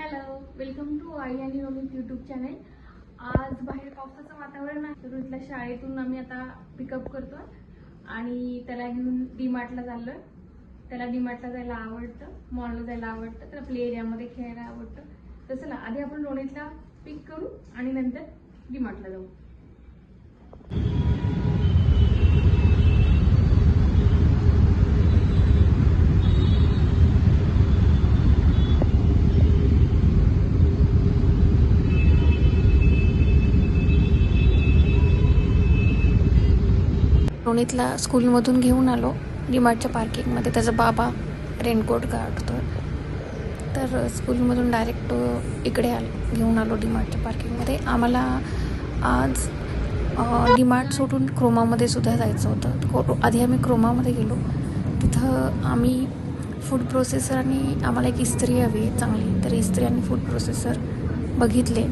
Hello, welcome to आई आणि Romit YouTube channel. आज बाहेर पावसाचं वातावरण आहे, तर इथल्या शाळेतून आम्ही आता पिकअप करतोय आणि त्याला घेऊन डीमार्टला चाललोय. त्याला डीमार्टला जायला आवडतं, मॉलला जायला आवडतं, त्याला प्ले एरियामध्ये खेळायला आवडतं. तर चला आधी आपण रोनितला पिक करू आणि नंतर डीमार्टला जाऊ. रोनितला स्कूलमधून घेऊन आलो डीमार्टच्या पार्किंगमध्ये. त्याचा बाबा रेनकोट काढतो, तर स्कूलमधून डायरेक्ट इकडे घेऊन आलो डीमार्टच्या पार्किंगमध्ये. आम्हाला आज डीमार्ट सोडून क्रोमामध्ये सुद्धा जायचं होतं. आधी आम्ही क्रोमामध्ये गेलो. तिथं आम्ही फूड प्रोसेसर आणि आम्हाला एक इस्त्री हवी आहे चांगली, तर इस्त्री आणि फूड प्रोसेसर बघितले,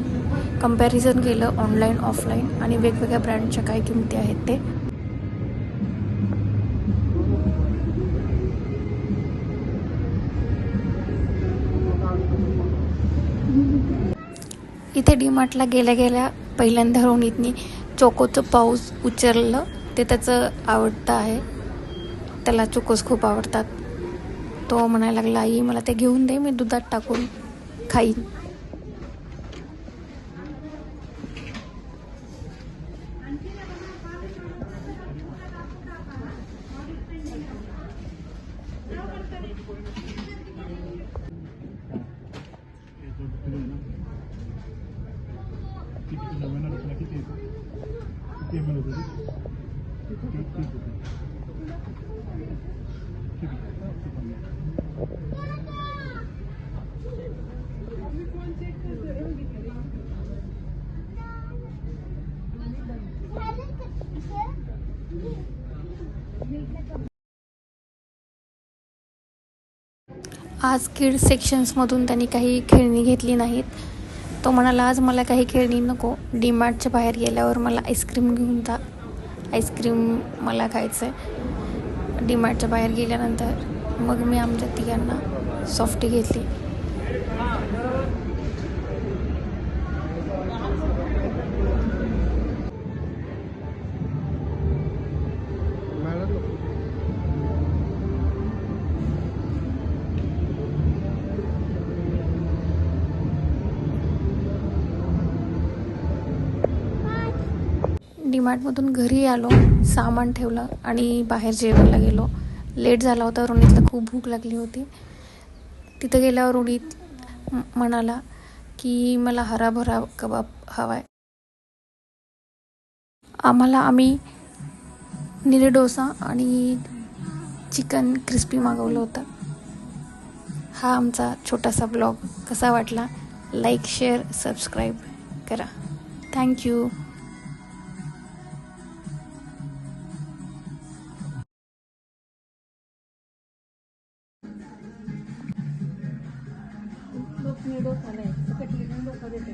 कम्पॅरिझन केलं ऑनलाईन ऑफलाईन आणि वेगवेगळ्या ब्रँडच्या काय किमती आहेत ते. इथे डीमार्टला गेल्या गेल्या पहिल्यांदा रोनितनी चोकोचं पाऊस उचललं. ते त्याचं आवडतं आहे, त्याला चोकोस खूप आवडतात. तो म्हणायला लागला, आई मला ते घेऊन दे, मी दुधात टाकून खाईन. आज किड्स सेक्शन्समधून त्यांनी काही खेळणी घेतली नाहीत. तो म्हणाला, आज मला काही खेळणी नको, डीमार्टच्या बाहेर गेल्यावर मला आईस्क्रीम घेऊन जा, आईस्क्रीम मला खायचं आहे. डीमार्टच्या बाहेर गेल्यानंतर मग मी आमच्या तिघांना सॉफ्टी घेतली. डीमार्टमधून घरी आलो, सामान ठेवलं आणि बाहेर जेवायला गेलो. लेट झाला होता, रोनितला खूप भूक लागली होती. तिथं गेल्यावर रोनित म्हणाला की मला हराभरा कबाब हवा आहे. आम्ही निरे डोसा आणि चिकन क्रिस्पी मागवलं होतं. हा आमचा छोटासा ब्लॉग कसा वाटला, लाईक शेअर सबस्क्राईब करा. थँक्यू. डोसा नाही, कटली डोसा देते.